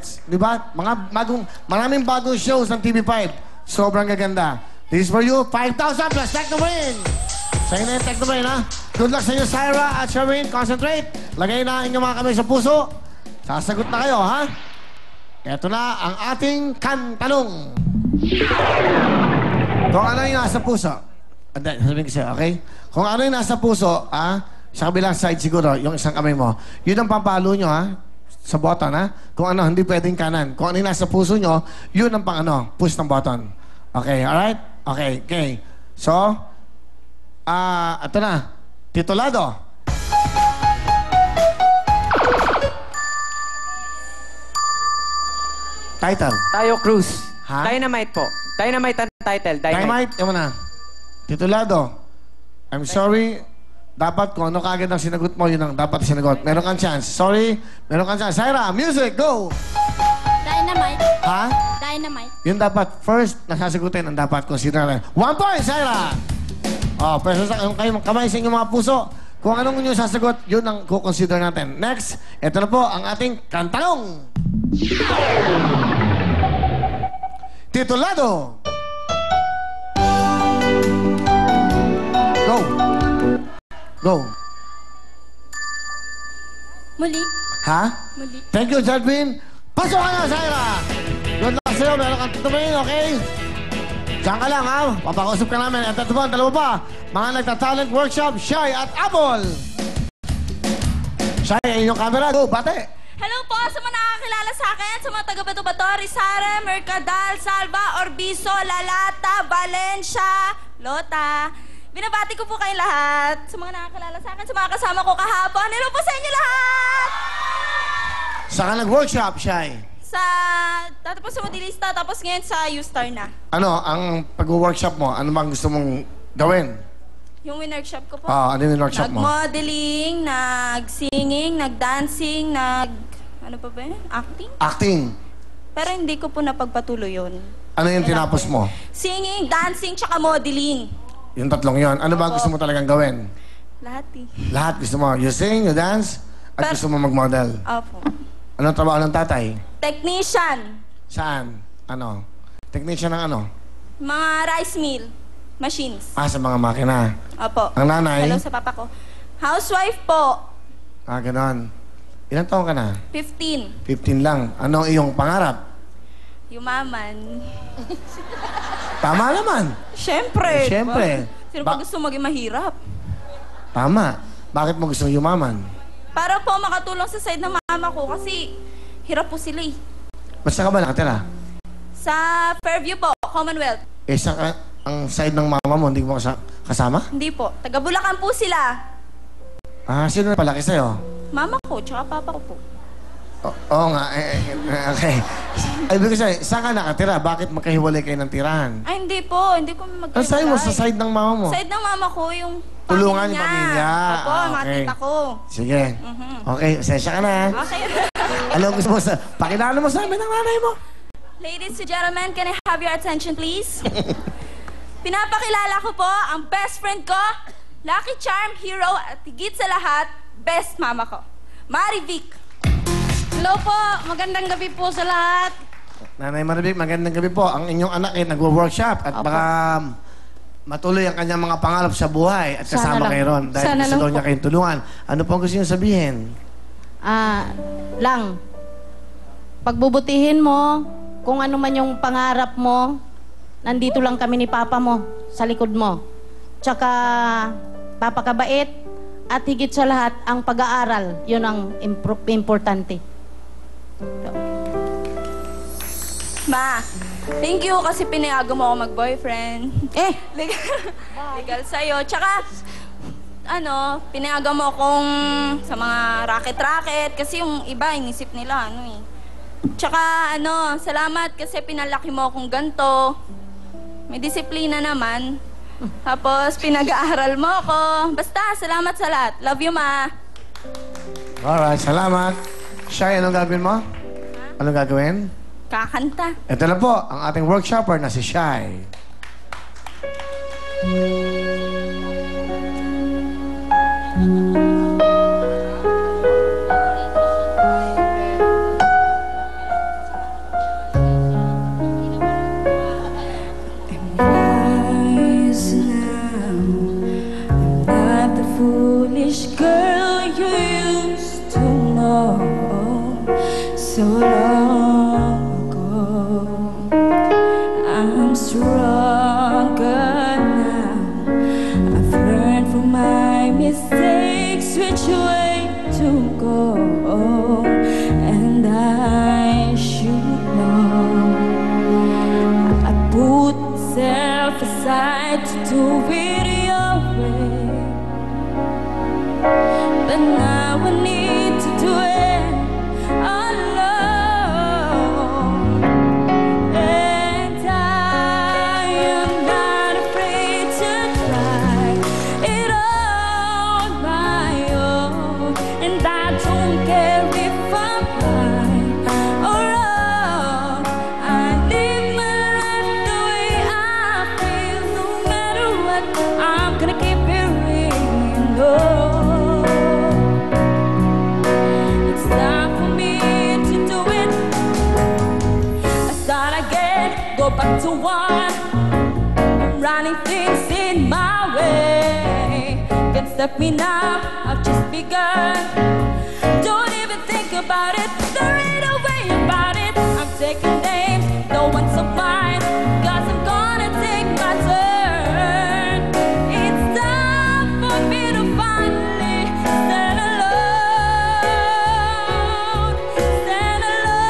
Di ba? Maraming bagong shows ng TV5. Sobrang gaganda. This is for you, 5,000 plus Techno Brain. Sa'yo na yung Techno Brain, ha? Good luck sa inyo, Syra at Sherwin. Concentrate. Lagay na inyong mga kamay sa puso. Sasagot na kayo, ha? Ito na ang ating kantanong. Kung ano yung nasa puso. Sabihin ko sa'yo, okay? Kung ano yung nasa puso, sa kabilang side siguro, yung isang kamay mo, yun ang pampalo nyo, ha? Sa button, ha? Kung ano, hindi pwedeng kanan. Kung ano yung nasa puso nyo, yun ang push ng button. Okay, alright? Okay. So, ito na. Titulado. Title. Tayo Cruz. Ha? Dynamite po. Dynamite ang title. Dynamite, yung na. Titulado. I'm sorry. Dapat kung ano kagad ang sinagot mo, yun ang dapat sinagot. Meron kang chance. Sorry. Meron kang chance. Syra, music, go! Dynamite. Ha? Dynamite. Yun dapat, first, nasasagutin ang dapat consider natin. 1 point, Syra! Pero kayo kamay sa inyong mga puso. Kung anong inyong sasagot, yun ang kukonsider natin. Next, ito na po ang ating kantanong. Titulado. Go. Go. Muli. Ha? Muli. Thank you, Jadwin. Pasok ka na, Syra! Good luck sa'yo. Meron kang tutumain, okay? Diyan ka lang, ha? Papakausap ka namin. At ito po, dalawa pa. Mga nagta-talent workshop, Shy at Apple. Shy, inyong camera. Go, bate. Hello po sa mga nakakilala sa akin, sa mga taga-Bato-Bato, Rizare, Mercadal, Salva, Orbiso, Lalata, Valencia, Lota. Binabati ko po kayo lahat. Sa mga nakakilala sa akin, sa mga kasama ko kahapon. Hello po sa inyo lahat! Saan ka nag-workshop, Shy? Dati po sa Modilista, tapos ngayon sa U-Star na. Ano, ang pag-workshop mo, ano bang gusto mong gawin? Yung workshop ko po. Ano yung workshop mo? Nag-modeling, nag-singing, nag-dancing, ano pa ba yun? Acting? Acting. Pero hindi ko po napagpatuloy yun. Ano yung tinapos mo? Singing, dancing, tsaka modeling. Yung tatlong yon. Ano ba gusto mo talagang gawin? Lahat eh. Lahat gusto mo. You sing, you dance, at gusto mo mag-model. Opo. Anong trabaho ng tatay? Technician. Saan? Ano? Technician ng ano? Mga rice mill. Machines. Sa mga makina. Opo. Ang nanay? Hello sa papa ko. Housewife po. Ganon. Ilan taon ka na? 15. 15 lang. Ano ang iyong pangarap? Yumaman. Tama naman. Siyempre. Siyempre. Sino pa gusto maging mahirap? Tama. Bakit mo gusto yumaman? Para po makatulong sa side ng mama ko kasi hirap po sila eh. Basta ka ba nakatira? Sa Fairview po, Commonwealth. Ang side ng mama mo, hindi mo kasama? Hindi po. Taga Bulacan po sila. Sino na palaki sa'yo? Mama ko, tsaka papa ko po. Oo nga. Okay. Ay, ibig sabihin, saan ka nakatira? Bakit magkahiwalay kayo ng tirahan? Ay, hindi po. Hindi ko magkahiwalay. Ang side mo? Sa side ng mama mo? Side ng mama ko, yung tulungan yung pamilya. Opo, mga tita ko. Sige. Okay, sesya ka na. Okay. Alam gusto mo pakilala mo sa amin ang nanay mo. Ladies and gentlemen, can I have your attention, please? Pinapakilala ko po ang best friend ko, Lucky Charm Hero, at higit sa lahat, best mama ko, Marivic. Hello po, magandang gabi po sa lahat. Nanay Marivic, magandang gabi po. Ang inyong anak ay nagwo-workshop at baka matuloy ang kanyang mga pangarap sa buhay at kasama kayo ron dahil gusto daw niya kayong tulungan. Ano po ang gusto niyo sabihin? Pagbubutihin mo, kung ano man yung pangarap mo, nandito lang kami ni Papa mo, sa likod mo. Tsaka, papakabait, at higit sa lahat, ang pag-aaral, yun ang importante. Ma, thank you kasi pinayago mo ako mag-boyfriend. Legal sa'yo. Tsaka, pinayago mo akong sa mga racket-racket kasi yung iba, inisip nila, Tsaka, salamat kasi pinalaki mo akong ganto. May disiplina naman. Tapos, pinag-aaral mo ako. Basta, salamat sa lahat. Love you, Ma. Alright, salamat. Shy, anong gagawin mo? Anong gagawin? Kakanta. Ito na po, ang ating workshopper na si Shy. so long ago. I'm stronger now. I've learned from my mistakes which way to go, and I should know. I put myself aside to do it your way, but now I need to do it alone. And I am not afraid to try it on my own. And I don't care if I'm right or wrong. I live my life the way I feel. No matter what, I'm gonna keep it real. Oh, it's time for me to do it. I start again, go back to one. I'm running things in my way. Can't stop me now, I've just begun. Don't even think about it, there ain't no way about it. I'm taking names, no one's of mine, 'cause I'm gonna take my turn. It's time for me to finally stand alone. Stand alone.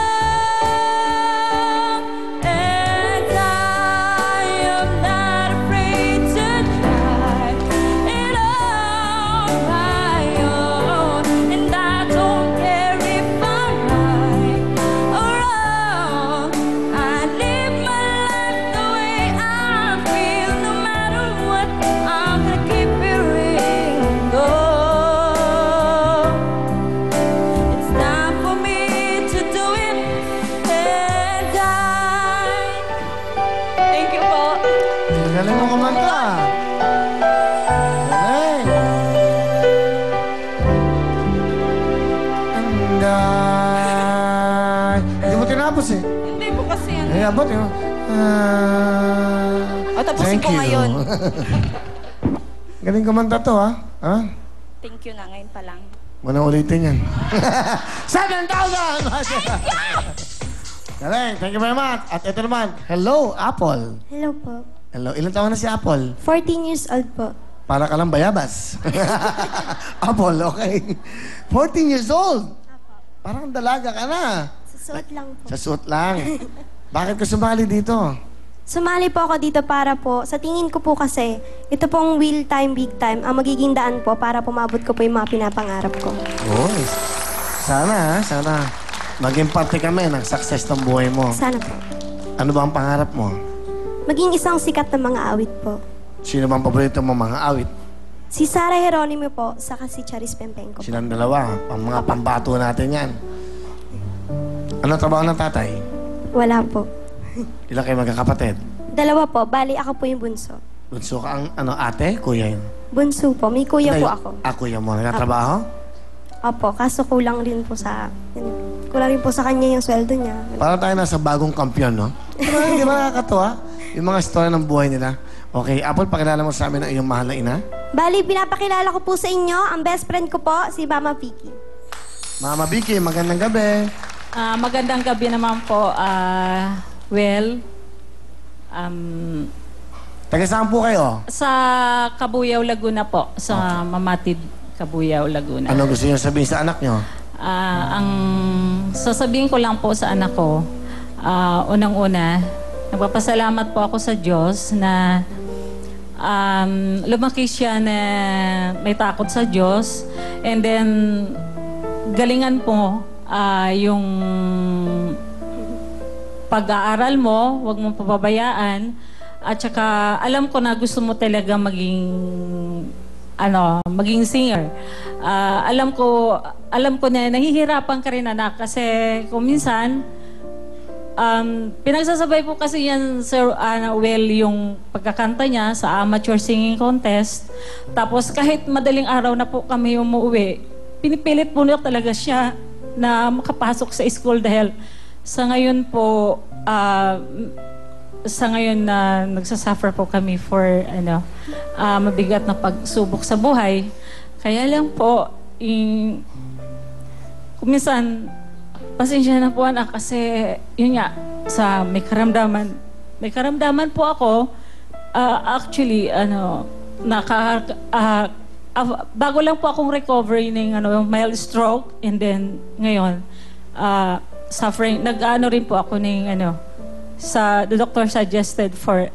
And I am not afraid to try it on my own. And I don't care if I'm right or wrong. I live my life the way I feel. No matter what, I'm gonna keep it real. Oh, it's time for me to do it. And thank you po. Galing mo kumanta. Galing. And hindi mo tinapos eh. Hindi po kasi yan. Eh, abot yun. O, tapusin Thank ko you. ngayon. Galing kumanta to, ha? Ha? Thank you na ngayon pa lang. Muna ulitin yan. 7,000! Galing, thank you very much. At ito naman, hello, Apple. Hello po. Hello, ilan taon na si Apple? 14 years old po. Para ka lang bayabas. Apple, okay. 14 years old. Parang dalaga ka na. Susuot lang po. Sa suot lang. Bakit ka sumali dito? Sumali po ako dito para po, sa tingin ko po kasi, ito pong Will Time, Big Time, ang magiging daan po para pumabot ko po yung mga pinapangarap ko. Oy. Sana, sana maging parte kami ng success ng buhay mo. Sana po. Ano ba ang pangarap mo? Maging isang sikat na mga awit po. Sino bang paborito mo mga awit? Si Sarah Geronimo po, saka si Charis Pempenko po. Silang dalawa. Ang mga pambato natin yan. Ano trabaho ng tatay? Wala po. Ilan kayo magkakapatid? Dalawa po, bali ako po yung bunso. Bunso ka ang ate? Kuya yun? Bunso po, may kuya po ako. Kuya mo. Nagkatrabaho? Opo, kaso kulang rin po sa, kulang rin po sa kanya yung sweldo niya. Para tayo nasa bagong kampiyon, no? Pero hindi ba nakakatuwa? Yung mga story ng buhay nila. Okay, Apple, pakilala mo sa amin ang iyong mahal na ina. Bali, pinapakilala ko po sa inyo, ang best friend ko po, si Mama Vicky. Mama Vicky, magandang gabi. Magandang gabi naman po. Taga saan po kayo? Sa Cabuyao, Laguna po. Sa Mamatid, Cabuyao, Laguna. Ano gusto niyo sabihin sa anak niyo? Ang sasabihin ko lang po sa anak ko, unang-una, nagpapasalamat po ako sa Diyos na lumaki siya na may takot sa Diyos. And then, galingan po yung pag-aaral mo, huwag mong pababayaan. At saka, alam ko na gusto mo talaga maging singer. Alam ko na nahihirapan ka rin, anak, kasi kung minsan, pinagsasabay po kasi yan, Sir Will, yung pagkakanta niya sa amateur singing contest. Tapos kahit madaling araw na po kami umuwi, pinipilit po na talaga siya na makapasok sa school dahil sa ngayon po, na nagsasuffer po kami for mabigat na pagsubok sa buhay. Kaya lang po, kung minsan, Pasensya na po anak kasi yun nga, sa may karamdaman po ako, actually, bago lang po akong recovery ng mild stroke and then ngayon, suffering, rin po ako ng the doctor suggested for